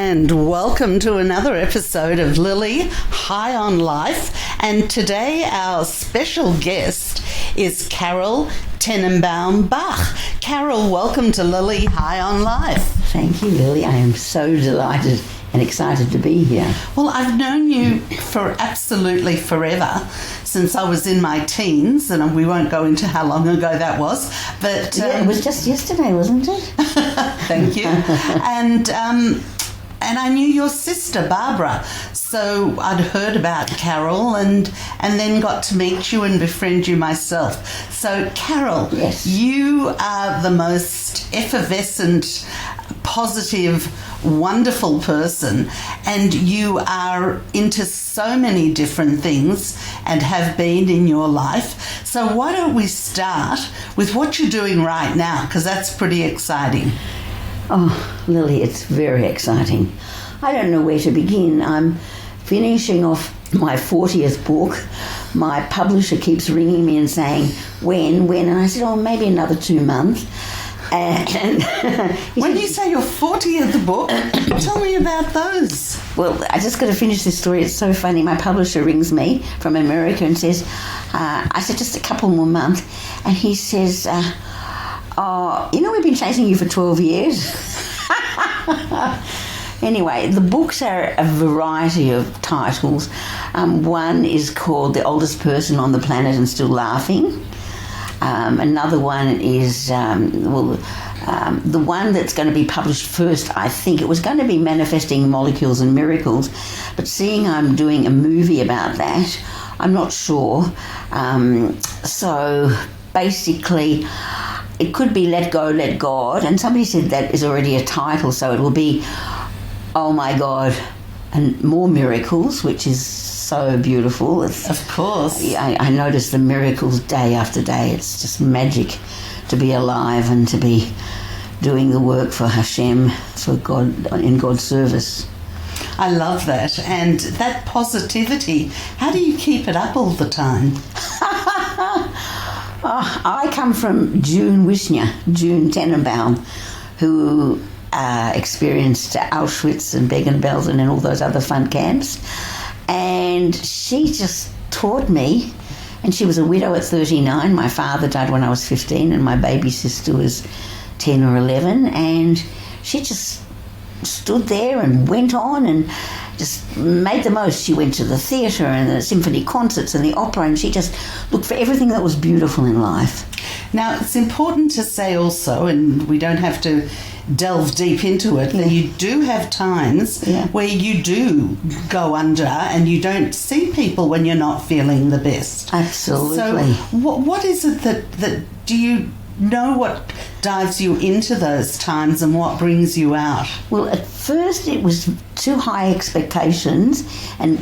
and welcome to another episode of Lily High on Life. And today our special guest is Carole Tenenbaum Bach. Carole, welcome to Lily High on Life. Thank you, Lily. I am so delighted and excited to be here. Well, I've known you for absolutely forever, since I was in my teens, and we won't go into how long ago that was. But yeah, it was just yesterday, wasn't it? Thank you. And I knew your sister, Barbara. So I'd heard about Carole and then got to meet you and befriend you myself. So, Carole, yes, you are the most effervescent, positive, wonderful person, and you are into so many different things and have been in your life. So why don't we start with what you're doing right now, because that's pretty exciting. Oh, Lily, it's very exciting. I don't know where to begin. I'm finishing off my 40th book. My publisher keeps ringing me and saying, when? And I said, oh, maybe another 2 months. And when you say your 40th book, tell me about those. Well, I just got to finish this story. It's so funny. My publisher rings me from America and says, I said, just a couple more months. And he says, we've been chasing you for 12 years. Anyway, the books are a variety of titles. One is called The Oldest Person on the Planet and Still Laughing. Another one is, the one that's going to be published first, I think, it was going to be Manifesting Molecules and Miracles, but seeing I'm doing a movie about that, I'm not sure. So basically, it could be Let Go, Let God, and somebody said that is already a title, so it will be Oh My God and More Miracles, which is so beautiful. Of course. I notice the miracles day after day. It's just magic to be alive and to be doing the work for Hashem, for God, in God's service. I love that. And that positivity, how do you keep it up all the time? I come from June Tenenbaum, who experienced Auschwitz and Bergen-Belsen and all those other fun camps. And she just taught me, and she was a widow at 39. My father died when I was 15 and my baby sister was 10 or 11. And she just stood there and went on and just made the most. She went to the theatre and the symphony concerts and the opera, and she just looked for everything that was beautiful in life. Now, it's important to say also, and we don't have to delve deep into it, that you do have times where you do go under and you don't see people when you're not feeling the best. Absolutely. So what is it that do you know what dives you into those times and what brings you out? Well, at first it was too high expectations, and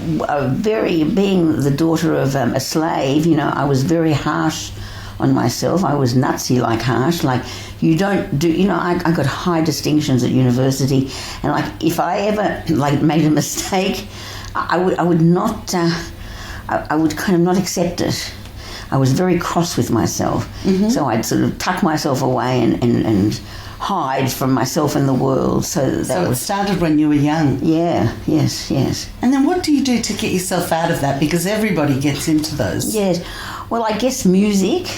being the daughter of a slave, I was very harsh on myself. I was Nazi harsh, you don't do, I got high distinctions at university, and if I ever made a mistake, I would not, I would kind of not accept it. I was very cross with myself, so I'd sort of tuck myself away and hide from myself and the world. So it started when you were young. Yeah, yes. And then what do you do to get yourself out of that? Because everybody gets into those. Yes, well, I guess music.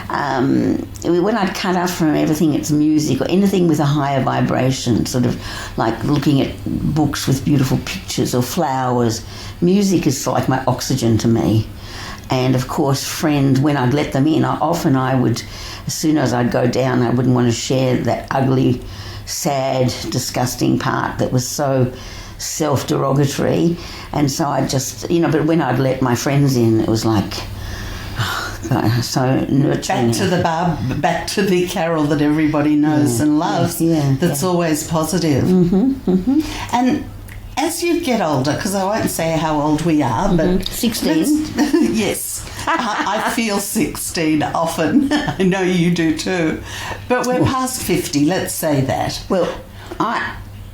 When I'd cut out from everything, it's music or anything with a higher vibration, sort of like looking at books with beautiful pictures or flowers. Music is like my oxygen to me. And of course, friends, when I'd let them in, I would, as soon as I'd go down, I wouldn't want to share that ugly, sad, disgusting part that was so self-derogatory. And so I just, but when I'd let my friends in, it was like, so nurturing. Back to the Carole that everybody knows and loves. That's always positive. And as you get older, because I won't say how old we are, but 16. Yes, I feel 16 often. I know you do too, but we're past 50. Let's say that. Well,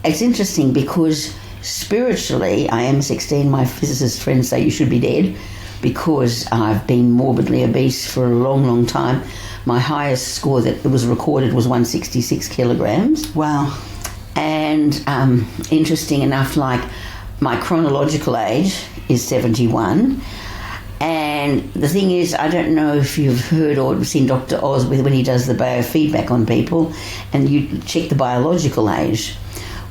it's interesting because spiritually, I am 16. My physicist friends say you should be dead, because I've been morbidly obese for a long, long time. My highest score that was recorded was 166 kilograms. Wow. And interesting enough, like my chronological age is 71. And the thing is, I don't know if you've heard or seen Dr. Oz when he does the biofeedback on people and you check the biological age.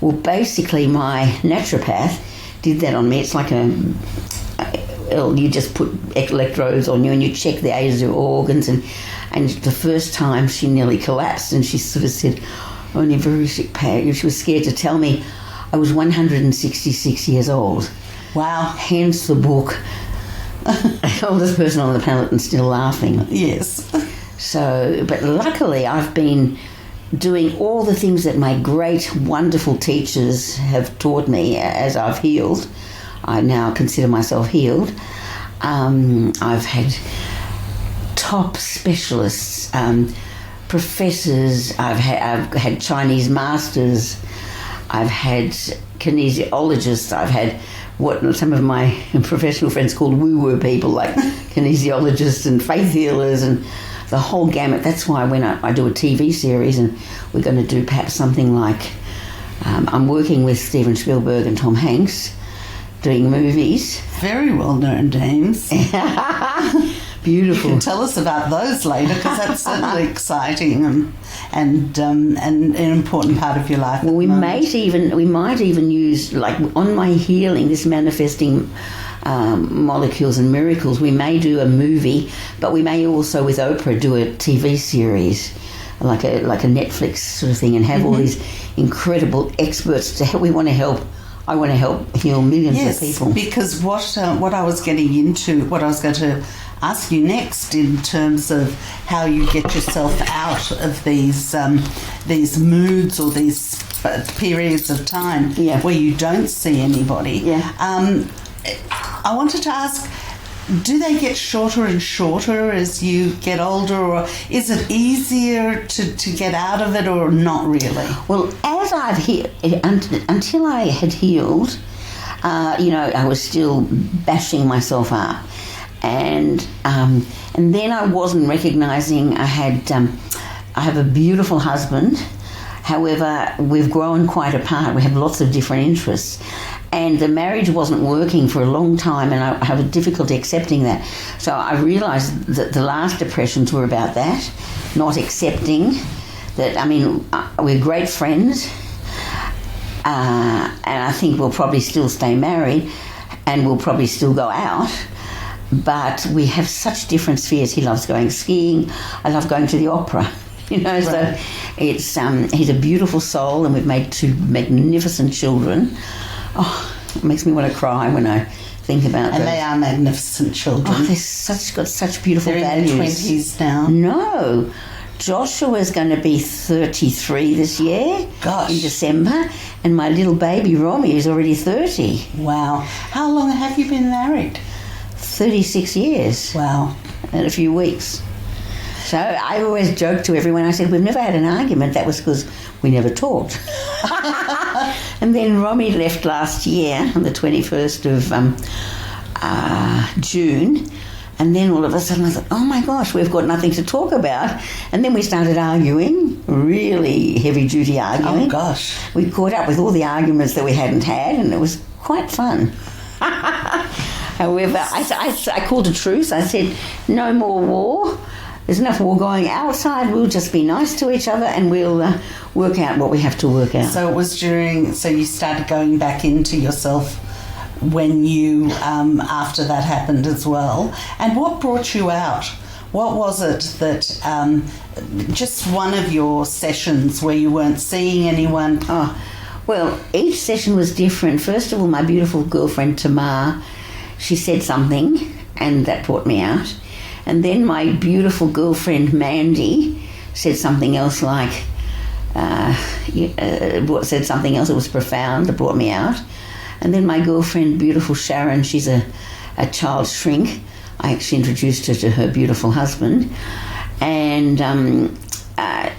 Well, basically, my naturopath did that on me. It's like you just put electrodes on you and you check the age of your organs. And the first time she nearly collapsed and she sort of said, only very sick patient. She was scared to tell me I was 166 years old. Wow. Hence the book, Oldest Person on the Planet and Still Laughing. Yes. So, but luckily I've been doing all the things that my great, wonderful teachers have taught me as I've healed. I now consider myself healed. I've had top specialists, professors. I've had Chinese masters. I've had kinesiologists. I've had what some of my professional friends called woo-woo people, like kinesiologists and faith healers and the whole gamut. That's why when I do a TV series, and we're going to do perhaps something like, I'm working with Steven Spielberg and Tom Hanks doing movies. Very well-known names. Beautiful. You can tell us about those later, because that's certainly exciting and an important part of your life. Well, we might even use, like on my healing, this manifesting molecules and miracles. We may do a movie, but we may also with Oprah do a TV series, like a Netflix sort of thing, and have all these incredible experts to help. I want to help heal millions of people. Yes, because what I was getting into, what I was going to ask you next in terms of how you get yourself out of these moods or these periods of time where you don't see anybody. Yeah. I wanted to ask, do they get shorter and shorter as you get older, or is it easier to get out of it, or not really? Well, as I've healed, until I had healed, I was still bashing myself up, and then I wasn't recognising I have a beautiful husband. However, we've grown quite apart. We have lots of different interests. And the marriage wasn't working for a long time, and I have a difficulty accepting that. So I realised that the last depressions were about that, not accepting that. I mean, we're great friends, and I think we'll probably still stay married, and we'll probably still go out. But we have such different spheres. He loves going skiing. I love going to the opera. Right. So it's he's a beautiful soul, and we've made 2 magnificent children. Oh, it makes me want to cry when I think about that. And they are magnificent children. Oh, they've got such beautiful values. They're in their 20s now. No. Joshua's going to be 33 this year. Gosh. In December. And my little baby, Romy, is already 30. Wow. How long have you been married? 36 years. Wow. And a few weeks. So I always joke to everyone, I said, we've never had an argument. That was because we never talked. And then Romy left last year on the 21st of June. And then all of a sudden I thought, oh my gosh, we've got nothing to talk about. And then we started arguing, really heavy-duty arguing. Oh gosh. We caught up with all the arguments that we hadn't had, and it was quite fun. However, I called a truce. I said, no more war. There's enough war going outside. We'll just be nice to each other, and we'll work out what we have to work out. So it was so you started going back into yourself when you, after that happened as well. And what brought you out? What was it that, just one of your sessions where you weren't seeing anyone? Oh, well, each session was different. First of all, my beautiful girlfriend Tamar, she said something, and that brought me out. And then my beautiful girlfriend Mandy said something else, like said something else that was profound, that brought me out. And then my girlfriend, beautiful Sharon, she's a child shrink. I actually introduced her to her beautiful husband, and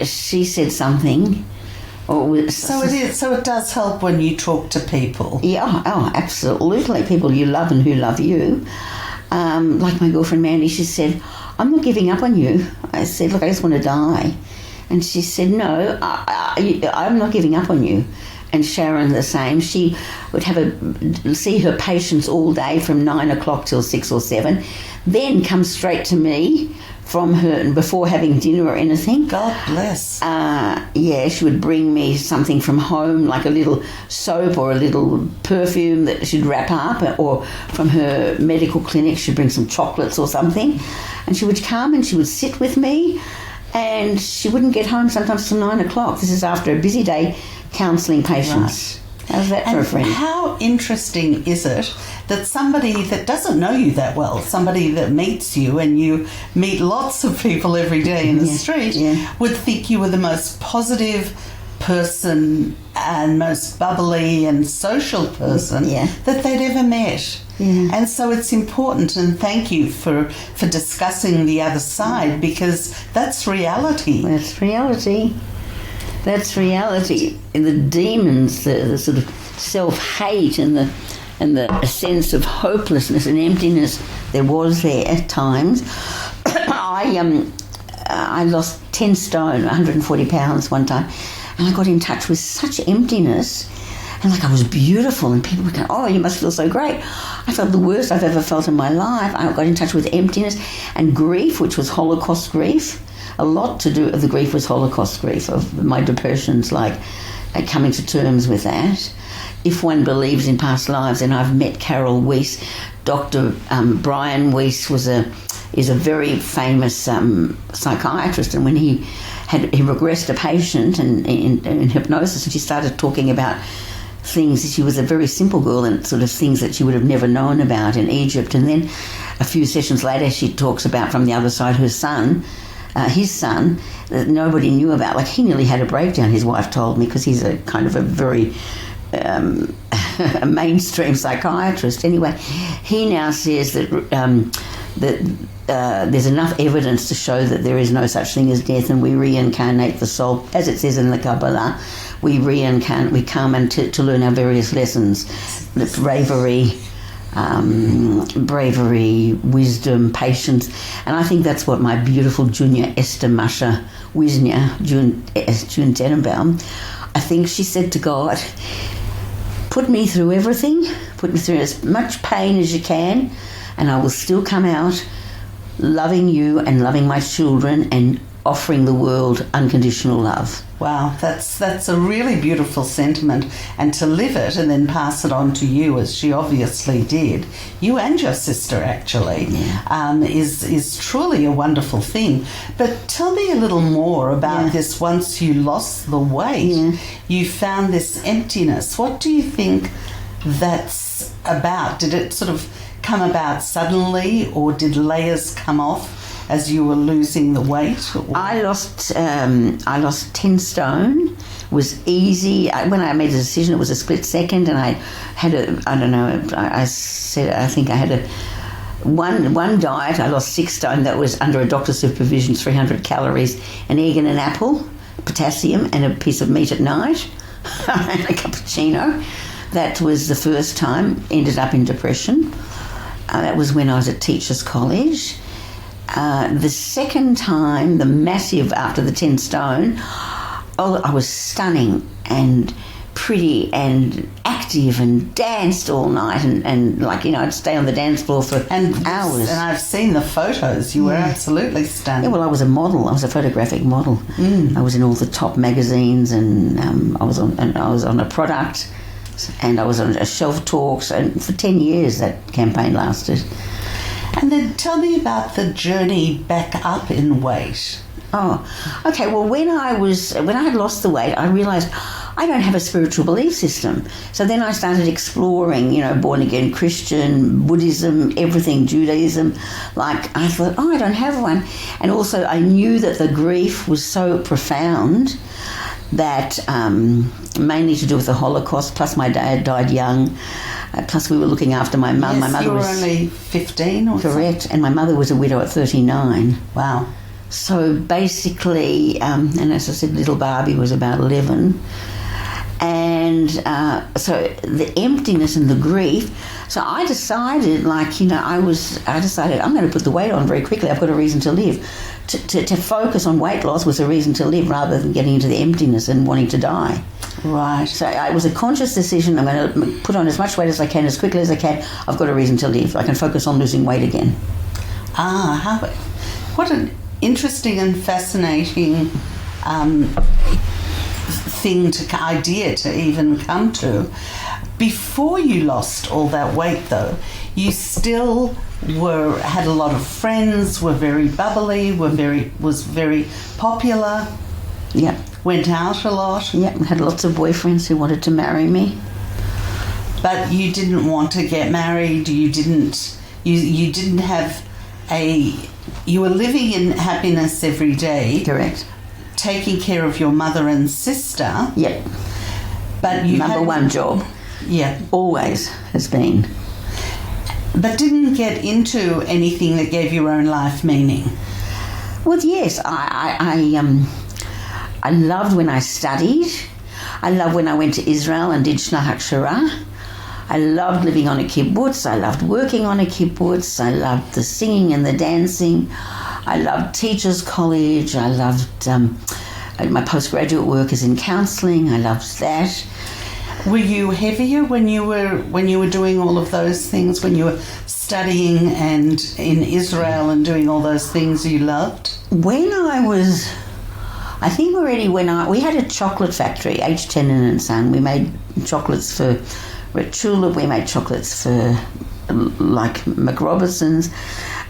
she said something. So it does help when you talk to people. Yeah, oh, absolutely. People you love and who love you. Like my girlfriend Mandy, she said, I'm not giving up on you. I said, look, I just want to die. And she said, no, I'm not giving up on you. and Sharon the same. She would see her patients all day from 9 o'clock till 6 or 7, then come straight to me from her before having dinner or anything. God bless. She would bring me something from home, like a little soap or a little perfume that she'd wrap up, or from her medical clinic she'd bring some chocolates or something, and she would come and she would sit with me, and she wouldn't get home sometimes till 9 o'clock. This is after a busy day counselling patients. Right. How's that for a friend? How interesting is it that somebody that doesn't know you that well, somebody that meets you, and you meet lots of people every day in the street, would think you were the most positive person and most bubbly and social person that they'd ever met. Yeah. And so it's important, and thank you for discussing the other side, because that's reality. That's reality. That's reality. The demons, the sort of self-hate and the sense of hopelessness and emptiness there was there at times. I lost 10 stone, 140 pounds one time, and I got in touch with such emptiness, and like I was beautiful, and people would go, "Oh, you must feel so great." I felt the worst I've ever felt in my life. I got in touch with emptiness and grief, which was Holocaust grief. A lot to do with the grief was Holocaust grief of my depressions, like coming to terms with that. If one believes in past lives, and I've met Carole Weiss, Dr. Brian Weiss is a very famous psychiatrist, and when he regressed a patient in hypnosis, and she started talking about things. She was a very simple girl, and sort of things that she would have never known about in Egypt. And then a few sessions later, she talks about from the other side her son, his son, that nobody knew about. Like, he nearly had a breakdown, his wife told me, because he's a kind of a very a mainstream psychiatrist. Anyway, he now says that there's enough evidence to show that there is no such thing as death, and we reincarnate the soul, as it says in the Kabbalah. We reincarnate, we come and to learn our various lessons, the bravery, wisdom, patience. And I think that's what my beautiful junior Esther Masha Wisnia, June Tenenbaum, I think she said to God, put me through everything, put me through as much pain as you can, and I will still come out loving you and loving my children and offering the world unconditional love. Wow, that's a really beautiful sentiment, and to live it and then pass it on to you, as she obviously did, you and your sister actually, is truly a wonderful thing. But tell me a little more about this. Once you lost the weight, you found this emptiness. What do you think that's about? Did it sort of come about suddenly, or did layers come off as you were losing the weight? I lost 10 stone. It was easy. When I made the decision, it was a split second, and I had I think I had one diet. I lost 6 stone. That was under a doctor's supervision, 300 calories, an egg and an apple, potassium, and a piece of meat at night, and a cappuccino. That was the first time. Ended up in depression. That was when I was at Teachers College. The second time, the massive, after the 10 stone, I was stunning and pretty and active and danced all night and I'd stay on the dance floor for hours. And I've seen the photos. You were absolutely stunning. Yeah, well, I was a model. I was a photographic model. I was in all the top magazines, and I was on a product, and I was on a shelf talks, and for 10 years that campaign lasted. And then tell me about the journey back up in weight. Oh, okay. Well, when I had lost the weight, I realised I don't have a spiritual belief system. So then I started exploring, born again Christian, Buddhism, everything, Judaism. Like, I thought, I don't have one. And also I knew that the grief was so profound that mainly to do with the Holocaust, plus my dad died young. Plus we were looking after my mum. Yes, my mother you were was only 15 or correct, something? And my mother was a widow at 39. Wow. So basically, and as I said, little Barbie was about 11. And so the emptiness and the grief. So I decided, I decided I'm going to put the weight on very quickly. I've got a reason to live. To focus on weight loss was a reason to live, rather than getting into the emptiness and wanting to die. Right. So it was a conscious decision. I'm going to put on as much weight as I can, as quickly as I can. I've got a reason to live. I can focus on losing weight again. What an interesting and fascinating idea to even come to. Before you lost all that weight, though, you still had a lot of friends, were very bubbly, was very popular. Yeah. Went out a lot. Yeah, had lots of boyfriends who wanted to marry me. But you didn't want to get married. You didn't have you were living in happiness every day. Correct. Taking care of your mother and sister. Yep. But you Number one job. Yeah. Always has been. But didn't get into anything that gave your own life meaning. Well, yes, I loved when I studied. I loved when I went to Israel and did Shna Hakshara. I loved living on a kibbutz. I loved working on a kibbutz. I loved the singing and the dancing. I loved teachers' college. I loved my postgraduate work is in counselling. I loved that. Were you heavier when you were doing all of those things, when you were studying and in Israel and doing all those things you loved? When I was, I think already we had a chocolate factory, H. Tenon and Son. We made chocolates for Red Tulip. We made chocolates for like McRobertson's.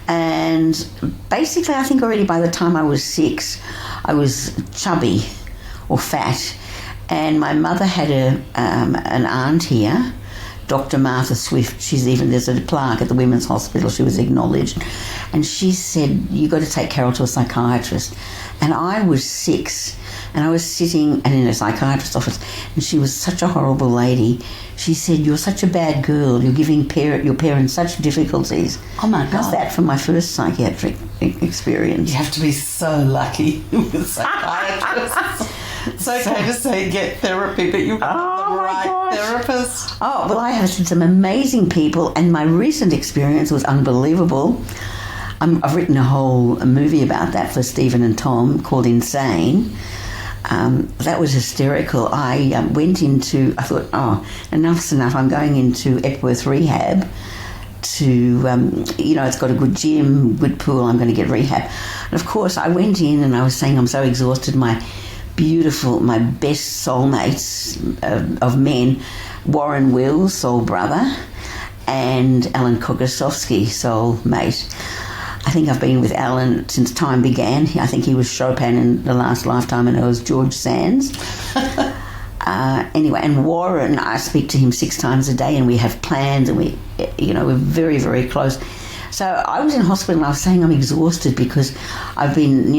And basically, I think already by the time I was 6, I was chubby or fat. And my mother had an aunt here, Dr. Martha Swift. There's a plaque at the Women's Hospital. She was acknowledged. And she said, "You got to take Carole to a psychiatrist." And I was 6, and I was sitting in a psychiatrist's office, and she was such a horrible lady. She said, "You're such a bad girl. You're giving your parents such difficulties." Oh my God. How's that from my first psychiatric experience? You have to be so lucky with psychiatrists. It's okay to say get therapy, but you got the right therapist. Oh, well, I have seen some amazing people, and my recent experience was unbelievable. I've written a whole movie about that for Stephen and Tom called Insane. That was hysterical. I thought, enough's enough. I'm going into Epworth Rehab to, it's got a good gym, good pool. I'm going to get rehab. And of course, I went in and I was saying I'm so exhausted. My best soulmates of men, Warren Wills, soul brother, and Alan Kogosovsky, soulmate. I think I've been with Alan since time began. I think he was Chopin in the last lifetime, and I was George Sands. Anyway, and Warren, I speak to him 6 times a day, and we have plans, and we're very, very close. So I was in hospital, and I was saying I'm exhausted because I've been,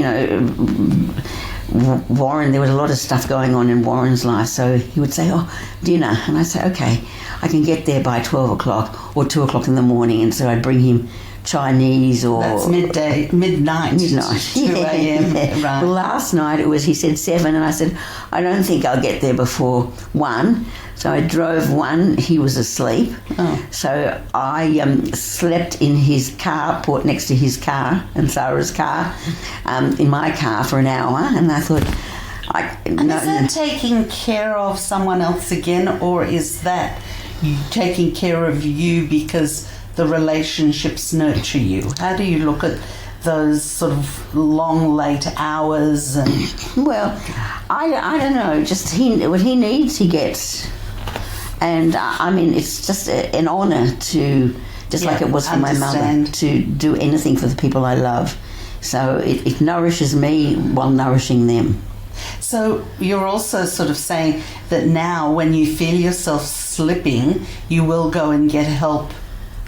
Warren, there was a lot of stuff going on in Warren's life, so he would say, dinner, and I'd say, okay, I can get there by 12 o'clock or 2 o'clock in the morning, and so I'd bring him Chinese or... That's midnight. 2 a.m. Yeah. Right. Well, last night it was, he said 7, and I said, I don't think I'll get there before 1. So I drove 1, he was asleep. Oh. So I slept in his car, put next to his car and Sarah's car, in my car for an hour, and I thought... Is that taking care of someone else again, or is that you taking care of you because the relationships nurture you? How do you look at those sort of long, late hours? And well, I don't know. Just what he needs, he gets. And it's just an honour to, just like it was for my mother, to do anything for the people I love. So it nourishes me while nourishing them. So you're also sort of saying that now when you feel yourself slipping, you will go and get help.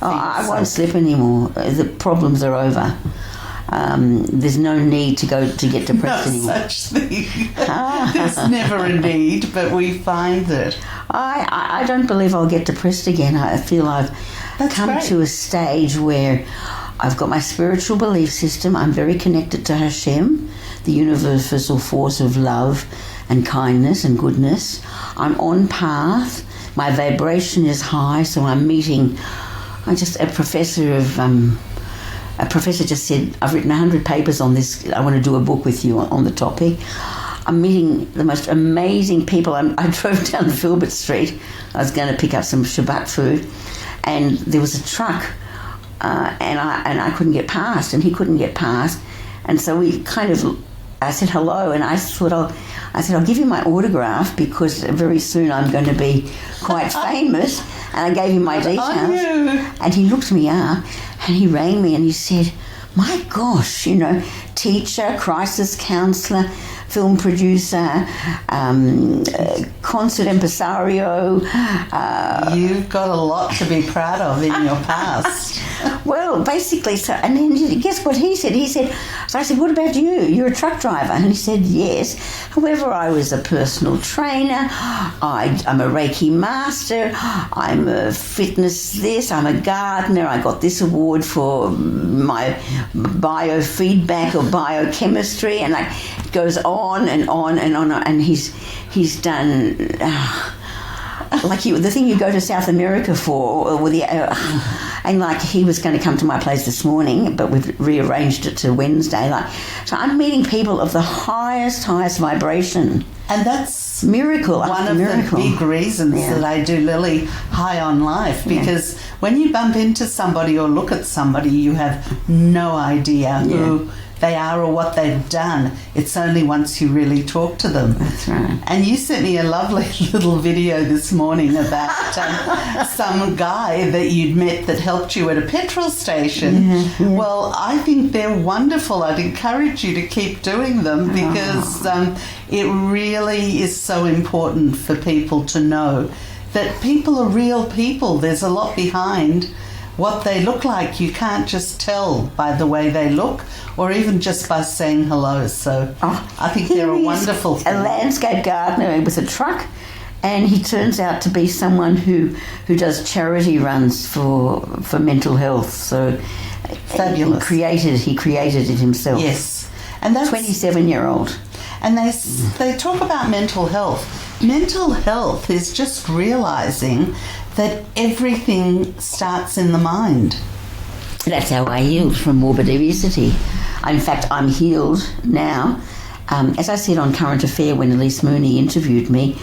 I won't slip anymore. The problems are over. There's no need to get depressed anymore. No such thing. There's never a need, but we find it. I don't believe I'll get depressed again. I feel I've come to a stage where I've got my spiritual belief system. I'm very connected to Hashem, the universal force of love and kindness and goodness. I'm on path. My vibration is high, so I'm meeting... a professor just said, I've written 100 papers on this. I want to do a book with you on the topic. I'm meeting the most amazing people. I drove down Filbert Street. I was going to pick up some Shabbat food, and there was a truck, and I couldn't get past, and he couldn't get past, and so I said hello, and I said I'll give you my autograph because very soon I'm going to be quite famous, and I gave him my details, and he looked me up, and he rang me, and he said, my gosh, teacher, crisis counsellor, film producer, concert impresario. You've got a lot to be proud of in your past. Well, basically, and then guess what he said? So I said, what about you? You're a truck driver. And he said, yes. However, I was a personal trainer. I'm a Reiki master. I'm a fitness this. I'm a gardener. I got this award for my biofeedback or biochemistry. And it goes on and on and on. And he's done... the thing you go to South America for, and he was going to come to my place this morning, but we've rearranged it to Wednesday. So I'm meeting people of the highest vibration, and that's miracle. One of the big reasons that I do Lily High on Life, because when you bump into somebody or look at somebody, you have no idea who they are or what they've done. It's only once you really talk to them. That's right. And you sent me a lovely little video this morning about some guy that you'd met that helped you at a petrol station. Yeah. Well, I think they're wonderful. I'd encourage you to keep doing them because it really is so important for people to know that people are real people. There's a lot behind what they look like. You can't just tell by the way they look or even just by saying hello. So I think they're a wonderful thing. A landscape gardener with a truck, and he turns out to be someone who does charity runs for mental health. So fabulous. He created it himself. Yes. And that's 27-year-old. And they talk about mental health. Mental health is just realizing that everything starts in the mind. That's how I healed from morbid obesity. In fact, I'm healed now. As I said on Current Affair when Elise Mooney interviewed me,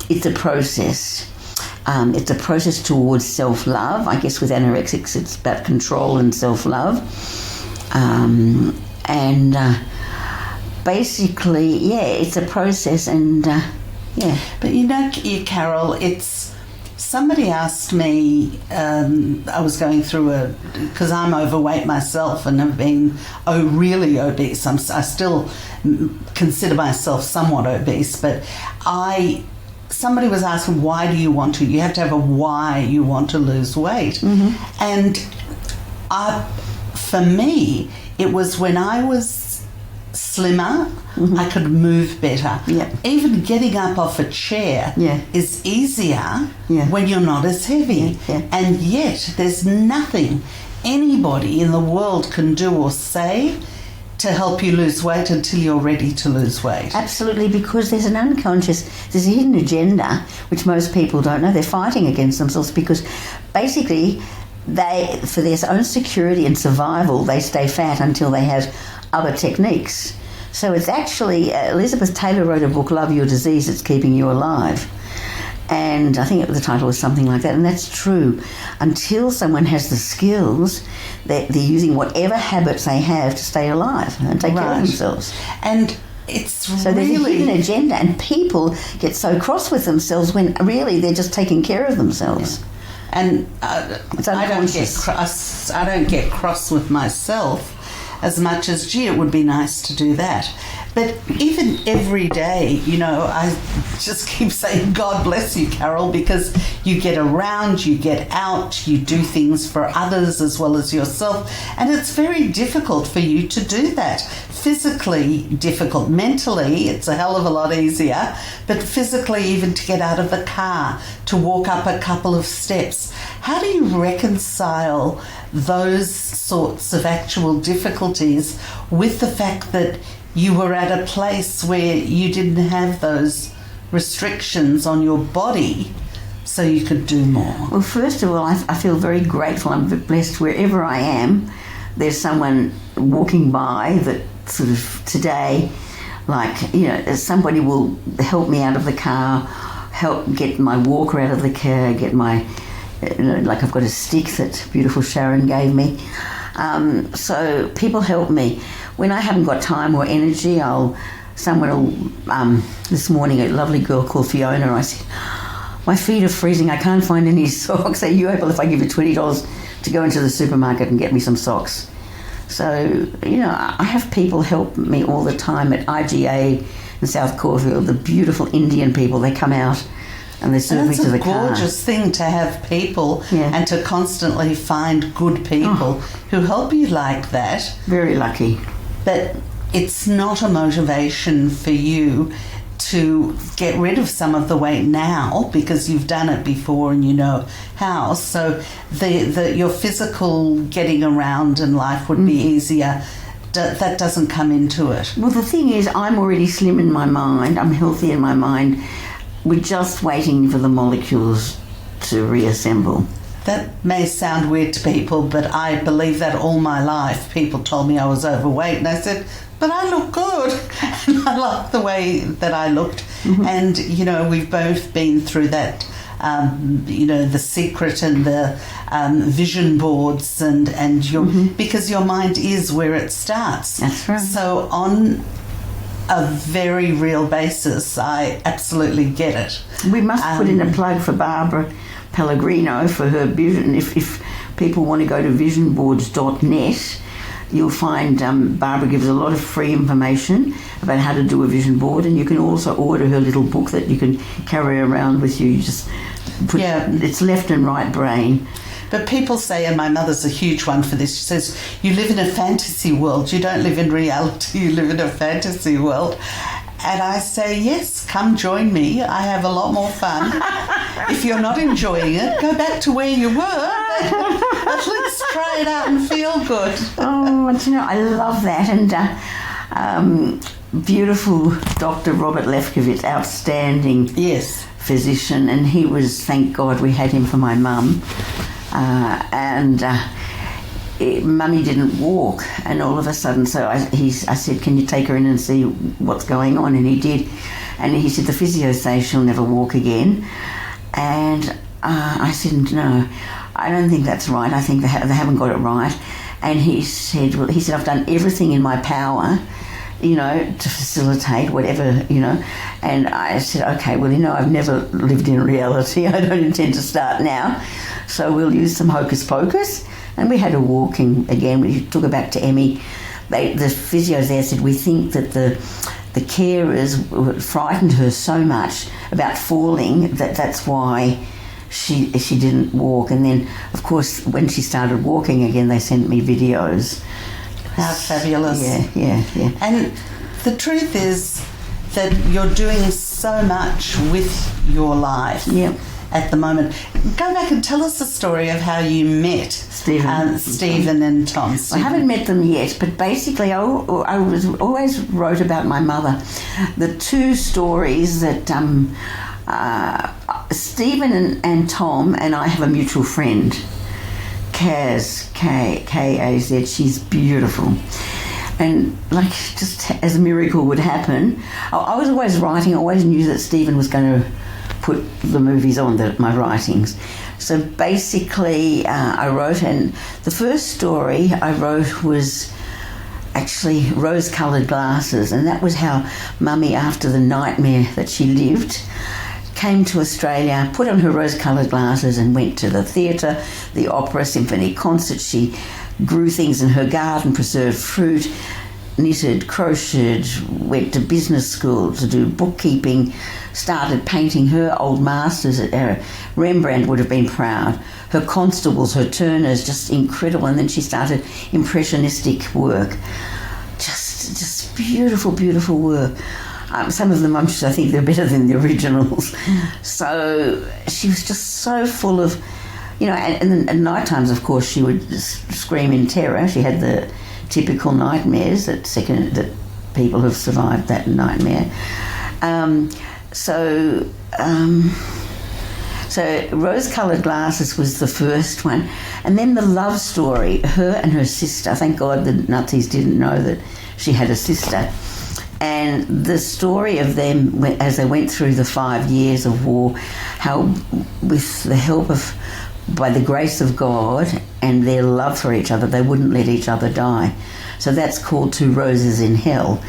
it's a process. It's a process towards self-love. I guess with anorexics, it's about control and self-love. Basically, it's a process, and But Carole, it's... Somebody asked me, I was going through because I'm overweight myself and have been really obese. I still consider myself somewhat obese, but somebody was asking, why do you want to? You have to have a why you want to lose weight. Mm-hmm. And for me, it was when I was slimmer, I could move better. Yeah. Even getting up off a chair is easier when you're not as heavy. Yeah. And yet there's nothing anybody in the world can do or say to help you lose weight until you're ready to lose weight. Absolutely, because there's a hidden agenda which most people don't know. They're fighting against themselves because basically for their own security and survival, they stay fat until they have other techniques. So it's actually, Elizabeth Taylor wrote a book, Love Your Disease, It's Keeping You Alive. And I think the title was something like that, and that's true. Until someone has the skills, they're using whatever habits they have to stay alive and take care of themselves. And so there's a hidden agenda, and people get so cross with themselves when really they're just taking care of themselves. Yeah. And I don't get cross with myself as much as, it would be nice to do that. But even every day, I just keep saying, God bless you, Carole, because you get around, you get out, you do things for others as well as yourself. And it's very difficult for you to do that. Physically difficult. Mentally, it's a hell of a lot easier. But physically, even to get out of the car, to walk up a couple of steps. How do you reconcile those sorts of actual difficulties with the fact that you were at a place where you didn't have those restrictions on your body so you could do more? Well, first of all, I feel very grateful. I'm blessed wherever I am. There's someone walking by that sort of today Like, you know, somebody will help me out of the car, help get my walker out of the car, get my, you know, like I've got a stick that beautiful Sharon gave me. So people help me. When I haven't got time or energy, someone will, this morning, a lovely girl called Fiona, I said, my feet are freezing, I can't find any socks. Are you able, if I give you $20 to go into the supermarket and get me some socks? So, you know, I have people help me all the time at IGA in South Caulfield, the beautiful Indian people. They come out and they serve me to the car. It's a gorgeous thing to have people and to constantly find good people who help you like that. Very lucky. But it's not a motivation for you to get rid of some of the weight now because you've done it before and you know how. So your physical getting around in life would be easier. That doesn't come into it. Well, the thing is, I'm already slim in my mind. I'm healthy in my mind. We're just waiting for the molecules to reassemble. That may sound weird to people, but I believe that all my life. People told me I was overweight, and I said, but I look good. And I like the way that I looked. And, you know, we've both been through that, you know, the secret and the vision boards and your, because your mind is where it starts. That's right. So on a very real basis, I absolutely get it. We must put in a plug for Barbara Pellegrino for her vision. If people want to go to visionboards.net, you'll find Barbara gives a lot of free information about how to do a vision board, and you can also order her little book that you can carry around with you. You just put it's left and right brain. But people say, and my mother's a huge one for this, she says, you live in a fantasy world, you don't live in reality, you live in a fantasy world. And I say, yes, come join me. I have a lot more fun. If you're not enjoying it, go back to where you were. But let's try it out and feel good. Oh, you know, I love that. And beautiful Dr. Robert Lefkowitz, outstanding physician. And he was, thank God we had him for my mum. Mummy didn't walk, and all of a sudden, so I said, can you take her in and see what's going on? And he did, and he said, the physio says she'll never walk again. And I said, no, I don't think that's right. I think they haven't got it right. And he said, I've done everything in my power, you know, to facilitate whatever, you know. And I said, okay, well, you know, I've never lived in reality. I don't intend to start now. So we'll use some hocus pocus. And we had her walking again. We took her back to Emmy. The physios there said, we think that the carers frightened her so much about falling that's why she didn't walk. And then, of course, when she started walking again, they sent me videos. How fabulous. Yeah. And the truth is that you're doing so much with your life. Yep. At the moment. Go back and tell us the story of how you met Stephen and Tom. I haven't met them yet, but basically I always wrote about my mother. The two stories that Stephen and Tom and I have a mutual friend, Kaz, K-A-Z. She's beautiful. And like just as a miracle would happen, I was always writing, I always knew that Stephen was going to put the movies on my writings. So basically I wrote, and the first story I wrote was actually Rose-Coloured Glasses, and that was how Mummy, after the nightmare that she lived, came to Australia, put on her rose-coloured glasses and went to the theatre, the opera, symphony concert. She grew things in her garden, preserved fruit, knitted, crocheted, went to business school to do bookkeeping, started painting her old masters. Rembrandt would have been proud. Her constables, her Turners, just incredible. And then she started impressionistic work. Just beautiful, beautiful work. Some of them, I think they're better than the originals. So she was just so full of, you know, and at night times, of course, she would just scream in terror. She had the typical nightmares that people have survived that nightmare. So Rose-Coloured Glasses was the first one. And then the love story, her and her sister. Thank God the Nazis didn't know that she had a sister. And the story of them as they went through the 5 years of war, how with the help of, by the grace of God and their love for each other, they wouldn't let each other die. So that's called Two Roses in Hell.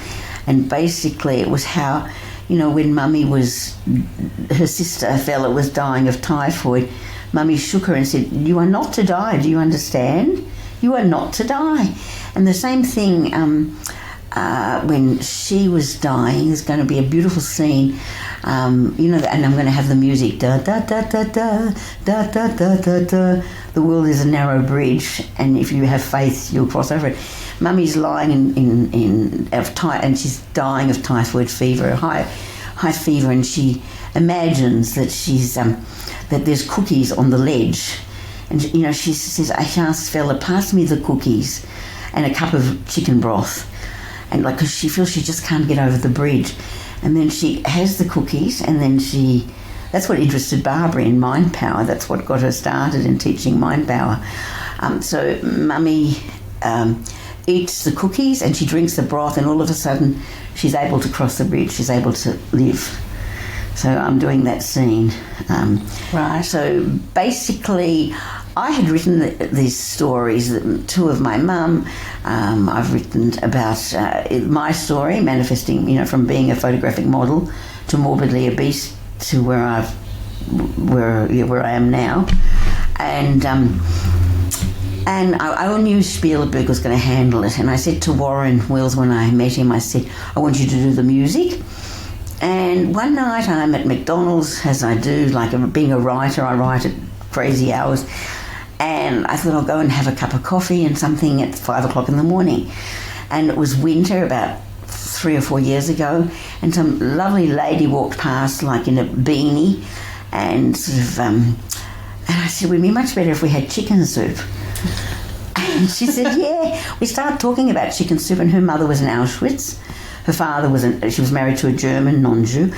And basically it was how, when Mummy her sister fella was dying of typhoid, Mummy shook her and said, "You are not to die, do you understand? You are not to die." And the same thing when she was dying, there's going to be a beautiful scene, and I'm going to have the music, da da da da da da da da da da. The world is a narrow bridge, and if you have faith, you'll cross over it. Mummy's lying and she's dying of typhoid fever, high fever, and she imagines that she's that there's cookies on the ledge, and she says, "I asked fella, pass me the cookies and a cup of chicken broth," and because she feels she just can't get over the bridge, and then she has the cookies, and then that's what interested Barbara in mind power. That's what got her started in teaching mind power. So Mummy eats the cookies and she drinks the broth, and all of a sudden she's able to cross the bridge. She's able to live. So I'm doing that scene. Right. So basically, I had written these stories, two of my mum. I've written about my story, manifesting, from being a photographic model to morbidly obese to where I am now, and I knew Spielberg was going to handle it. And I said to Warren Wills when I met him, I said, "I want you to do the music." And one night I'm at McDonald's, as I do, like being a writer, I write at crazy hours. And I thought I'll go and have a cup of coffee and something at 5 o'clock in the morning. And it was winter, about 3 or 4 years ago, and some lovely lady walked past, like in a beanie, and and I said, "It would be much better if we had chicken soup." And she said, "Yeah." We started talking about chicken soup, and her mother was in Auschwitz. Her father she was married to a German non-Jew.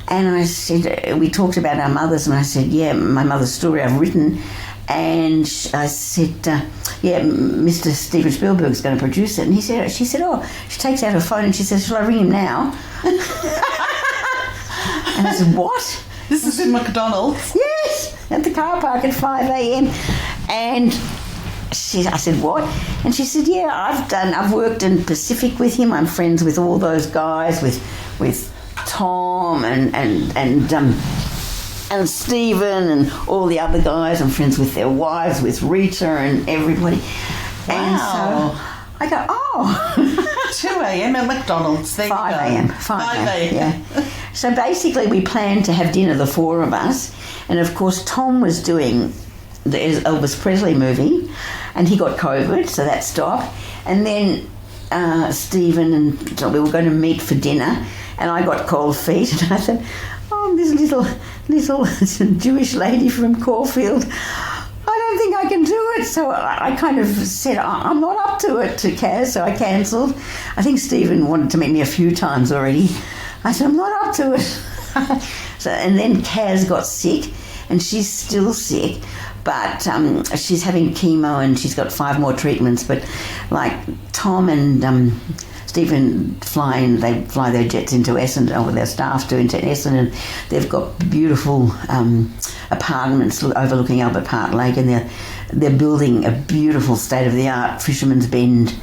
And I said, we talked about our mothers, and I said, "Yeah, my mother's story I've written." And I said, "Yeah, Mr. Steven Spielberg's going to produce it." And she said, "Oh," she takes out her phone and she says, "Shall I ring him now?" And I said, "What?" This is in McDonald's? Yes, at the car park at 5 a.m. And I said, "What?" And she said, "Yeah, I've worked in Pacific with him. I'm friends with all those guys, with Tom and Stephen and all the other guys. I'm friends with their wives, with Rita and everybody." Wow. And so I go, "Oh." 2 a.m. at McDonald's. There 5 you go. a.m. 5 a.m. Yeah. So basically we planned to have dinner, the four of us. And of course Tom was doing the Elvis Presley movie, and he got COVID, so that stopped. And then Stephen and we were going to meet for dinner, and I got cold feet, and I said, "Oh, this little Jewish lady from Caulfield, I don't think I can do it." So I kind of said, "I'm not up to it," to Kaz, so I cancelled. I think Stephen wanted to meet me a few times already. I said, "I'm not up to it." So, and then Kaz got sick, and she's still sick, but she's having chemo and she's got 5 more treatments. But like Tom and Stephen they fly their jets into Essendon, or their staff do, into Essendon, and they've got beautiful apartments overlooking Albert Park Lake, and they're building a beautiful state-of-the-art Fisherman's Bend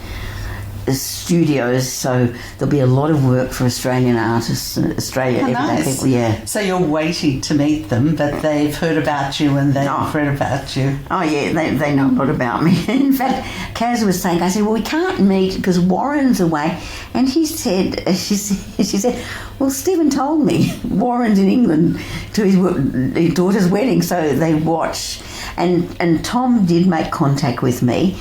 studios, so there'll be a lot of work for Australian artists, everyday people. Yeah. So you're waiting to meet them, but they've heard about you and they've read about you. Oh yeah, they know a lot about me. In fact, Kaz was saying, I said, "Well, we can't meet because Warren's away," and she said, "Well, Stephen told me Warren's in England to his daughter's wedding, so they watch." And Tom did make contact with me.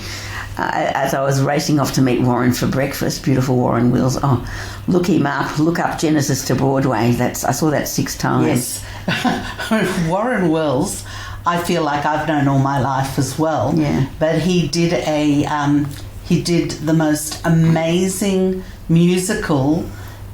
As I was racing off to meet Warren for breakfast, beautiful Warren Wills. Oh, look him up. Look up Genesis to Broadway. I saw that 6 times. Yes. Warren Wills, I feel like I've known all my life as well. Yeah. But he did the most amazing musical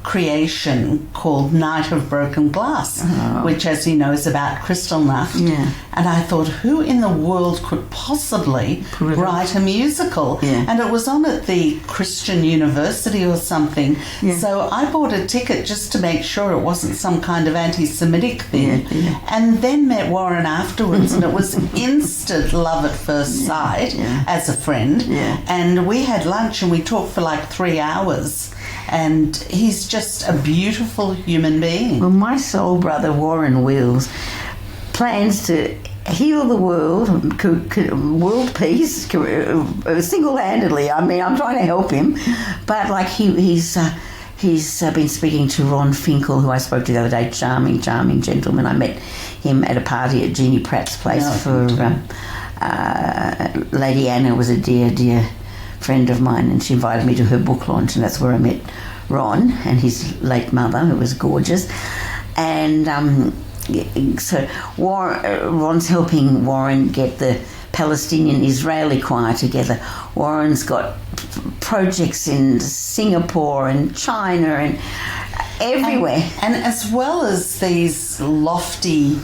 creation called Night of Broken Glass, which, as you know, is about Kristallnacht. Yeah. And I thought, who in the world could possibly write a musical? Yeah. And it was on at the Christian University or something. Yeah. So I bought a ticket just to make sure it wasn't some kind of anti-Semitic thing. Yeah. And then met Warren afterwards, and it was instant love at first sight as a friend. Yeah. And we had lunch and we talked for like 3 hours. And he's just a beautiful human being. Well, my soul brother Warren Wills plans to heal the world, world peace, single-handedly. I mean, I'm trying to help him, but like he's been speaking to Ron Finkel, who I spoke to the other day. Charming gentleman. I met him at a party at Jeannie Pratt's place Lady Anna was a dear friend of mine, and she invited me to her book launch, and that's where I met Ron and his late mother, who was gorgeous. And so Ron's helping Warren get the Palestinian-Israeli choir together. Warren's got projects in Singapore and China and everywhere. And as well as these lofty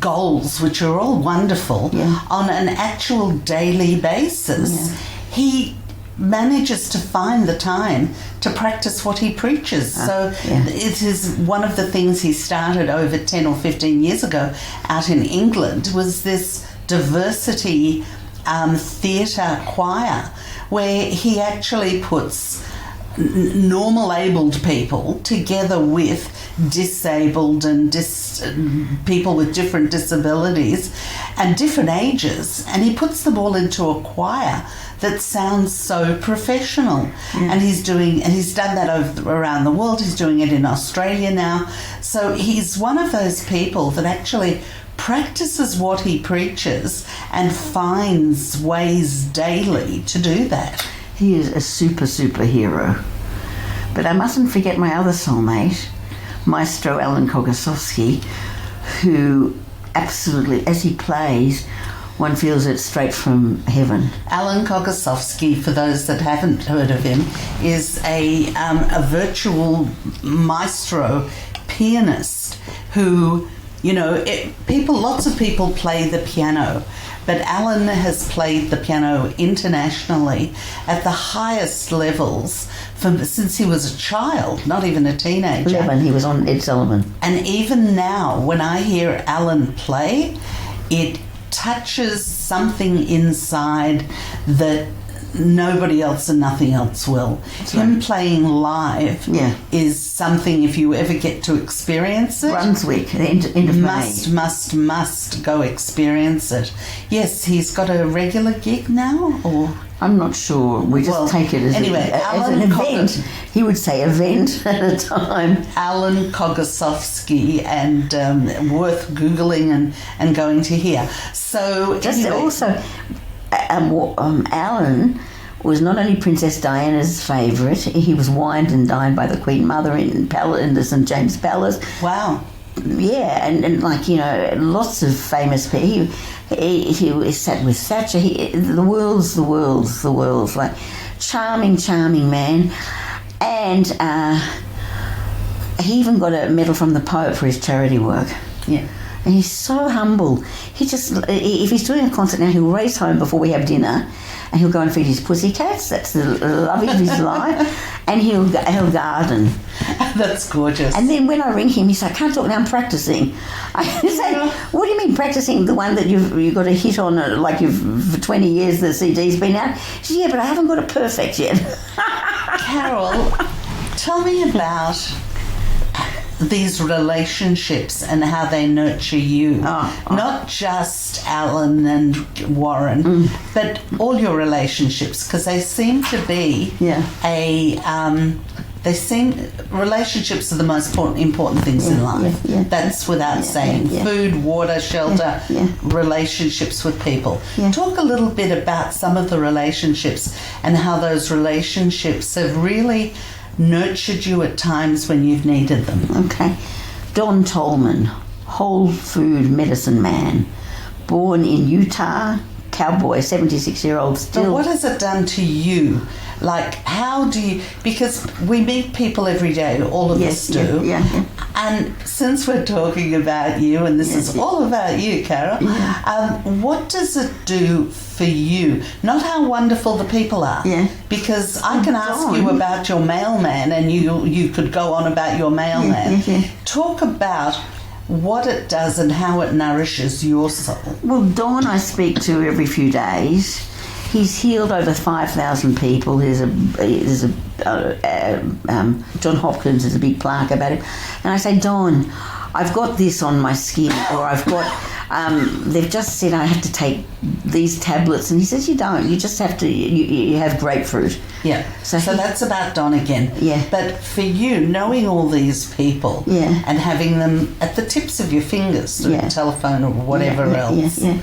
goals, which are all wonderful, on an actual daily basis, he manages to find the time to practice what he preaches. So it is one of the things he started over 10 or 15 years ago out in England, was this diversity theatre choir, where he actually puts normal abled people together with disabled and people with different disabilities and different ages, and he puts them all into a choir that sounds so professional. And he's done that around the world. He's doing it in Australia now. So he's one of those people that actually practices what he preaches and finds ways daily to do that. He is a superhero. But I mustn't forget my other soulmate, Maestro Alan Kogosowski, who absolutely, as he plays, one feels it straight from heaven. Alan Kogosowski, for those that haven't heard of him, is a virtual maestro pianist who, lots of people play the piano, but Alan has played the piano internationally at the highest levels since he was a child, not even a teenager. 11, he was on Ed Sullivan. And even now, when I hear Alan play, it touches something inside that nobody else and nothing else will. That's Him right. playing live is something, if you ever get to experience it, Brunswick, the end of May. must go experience it. Yes, he's got a regular gig now, or I'm not sure. We just take it as, as an event. He would say event at a time. Alan Kogosowski, and worth Googling and going to hear. So Also, Alan was not only Princess Diana's favourite, he was wined and dined by the Queen Mother in the St James Palace. Wow. Yeah, and lots of famous people. He sat with Thatcher. The world's like charming man, and he even got a medal from the Pope for his charity work. Yeah. And he's so humble. If he's doing a concert now, he'll race home before we have dinner, and he'll go and feed his pussycats. That's the love of his life. And he'll garden. That's gorgeous. And then when I ring him, he's like, "I can't talk now, I'm practicing." I say, "What do you mean practicing? The one that you've got a hit on, for 20 years the CD's been out?" He said, "Yeah, but I haven't got it perfect yet." Carole, tell me about these relationships and how they nurture you. Not just Alan and Warren, but all your relationships, because they seem to be relationships are the most important things in life. That's without saying. Food, water, shelter, relationships with people. Talk a little bit about some of the relationships and how those relationships have really nurtured you at times when you've needed them. Okay. Don Tolman, whole food medicine man, born in Utah, cowboy, 76-year-old still. But what has it done to you Like, how do you, because we meet people every day, all of us do. Yeah. And since we're talking about you, and this is all about you, Carole, what does it do for you? Not how wonderful the people are. Yeah. Because I can ask you about your mailman, and you could go on about your mailman. Yeah. Talk about what it does and how it nourishes your soul. Well, Don I speak to every few days. He's healed over 5,000 people. There's a John Hopkins has a big plaque about it. And I say, Don, I've got this on my skin, or I've got, they've just said I have to take these tablets. And he says, you don't. You just have to, you have grapefruit. Yeah. So that's about Don again. Yeah. But for you, knowing all these people and having them at the tips of your fingers through the telephone or whatever else. Yeah.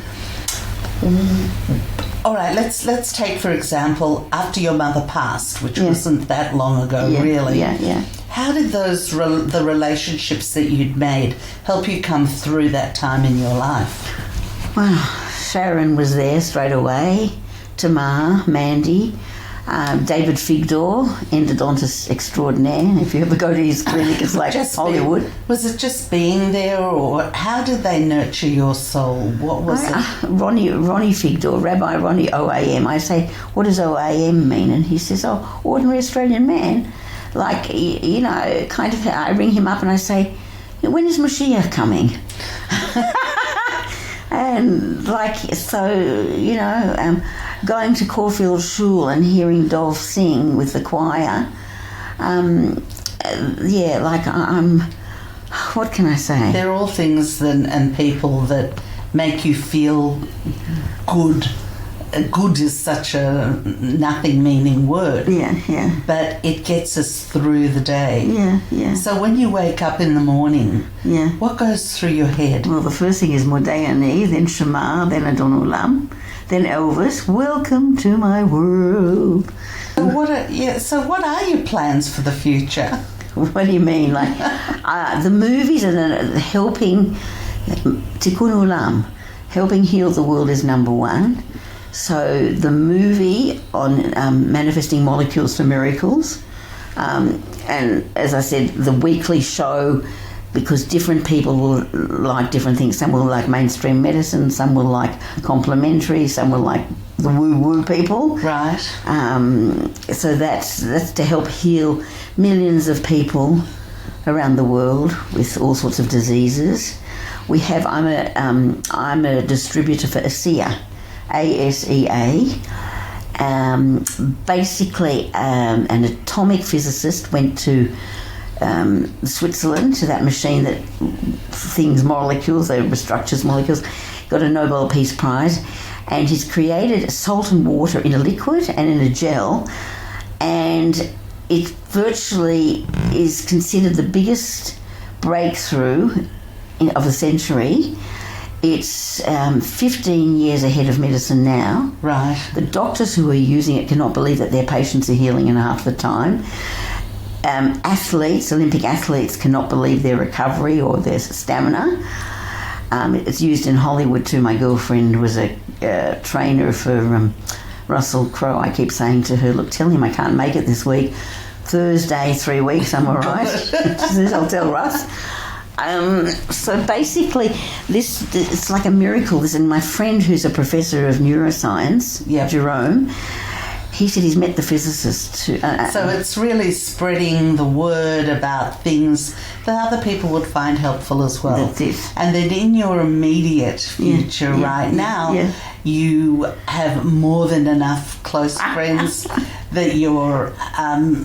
All right, let's take, for example, after your mother passed, which wasn't that long ago, really. Yeah. How did the relationships that you'd made help you come through that time in your life? Well, Sharon was there straight away. Tamar, Mandy, David Figdor, endodontist extraordinaire. If you ever go to his clinic, it's like Hollywood. Was it just being there, or how did they nurture your soul? What was it? Ronnie Figdor, Rabbi Ronnie OAM. I say, what does OAM mean? And he says, oh, ordinary Australian man. Like, kind of, I ring him up and I say, when is Mashiach coming? And going to Caulfield Shul and hearing Dov sing with the choir, what can I say? They're all things and people that make you feel good. Good is such a nothing meaning word. Yeah. But it gets us through the day. Yeah. So when you wake up in the morning, what goes through your head? Well, the first thing is Modayani, then Shema, then Adon Olam, then Elvis, welcome to my world. So what are your plans for the future? What do you mean? Like, the movies and helping Tikkun Olam, helping heal the world is number one. So the movie on manifesting molecules for miracles, and as I said, the weekly show, because different people will like different things. Some will like mainstream medicine, some will like complementary, some will like the woo-woo people. Right. So that's to help heal millions of people around the world with all sorts of diseases. I'm a distributor for ASEA. ASEA. Basically, an atomic physicist went to Switzerland to that machine that molecules, they restructures molecules, got a Nobel Peace Prize, and he's created salt and water in a liquid and in a gel, and it virtually is considered the biggest breakthrough of the century. It's 15 years ahead of medicine now. Right. The doctors who are using it cannot believe that their patients are healing in half the time. Olympic athletes cannot believe their recovery or their stamina. It's used in Hollywood too. My girlfriend was a trainer for Russell Crowe. I keep saying to her, look, tell him I can't make it this week. Thursday, 3 weeks, I'm all right. She says, I'll tell Russ. So basically, it's like a miracle. And my friend who's a professor of neuroscience, Jerome, he said he's met the physicist. So it's really spreading the word about things that other people would find helpful as well. That's it. And then in your immediate future now, you have more than enough close friends that you're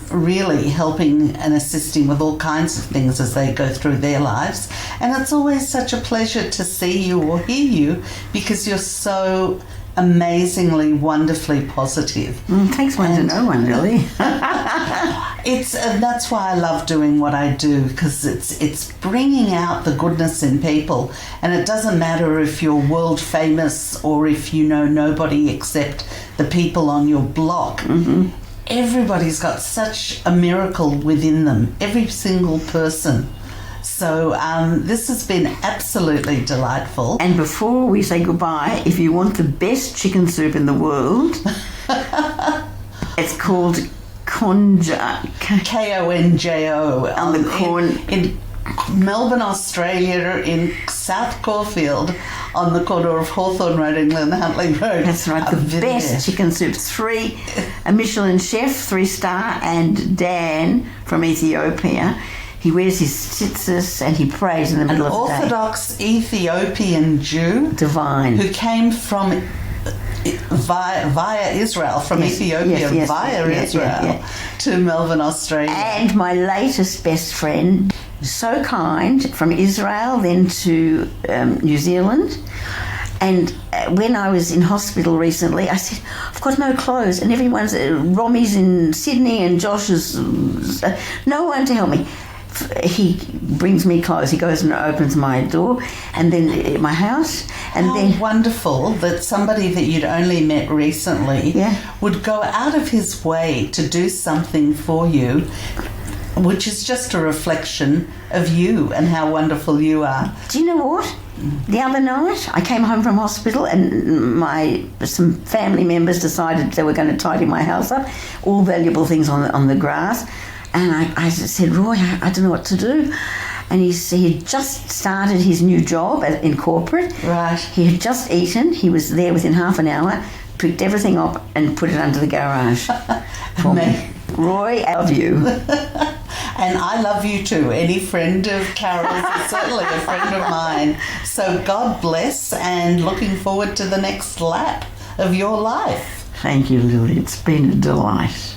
really helping and assisting with all kinds of things as they go through their lives. And it's always such a pleasure to see you or hear you because you're so amazingly, wonderfully positive. Takes one to know one, really. That's why I love doing what I do, because it's bringing out the goodness in people, and it doesn't matter if you're world famous or if you know nobody except the people on your block. Mm-hmm. Everybody's got such a miracle within them, every single person. So this has been absolutely delightful. And before we say goodbye, if you want the best chicken soup in the world, It's called Konjo. Konjo. On the corn. In Melbourne, Australia, in South Caulfield, on the corner of Hawthorne Road and Glen Huntley Road. That's right, the best chicken soup. A Michelin chef, 3-star, and Dan from Ethiopia. He wears his tzitzis and he prays in the middle of the day. An Orthodox Ethiopian Jew. Divine. Who came from via Israel, from Ethiopia via Israel to Melbourne, Australia. And my latest best friend, so kind, from Israel, then to New Zealand. And when I was in hospital recently, I said, I've got no clothes. And everyone's, Romy's in Sydney and Josh is, no one to help me. He brings me clothes. He goes and opens my door, and then my house, and then wonderful that somebody that you'd only met recently would go out of his way to do something for you, which is just a reflection of you and how wonderful you are. Do you know what? The other night, I came home from hospital, and some family members decided they were going to tidy my house up, all valuable things on the grass. And I said, Roy, I don't know what to do. And he had just started his new job in corporate. Right. He had just eaten. He was there within half an hour, picked everything up and put it under the garage for me. Roy, I love you. And I love you too. Any friend of Carole's is certainly a friend of mine. So God bless, and looking forward to the next lap of your life. Thank you, Lily. It's been a delight.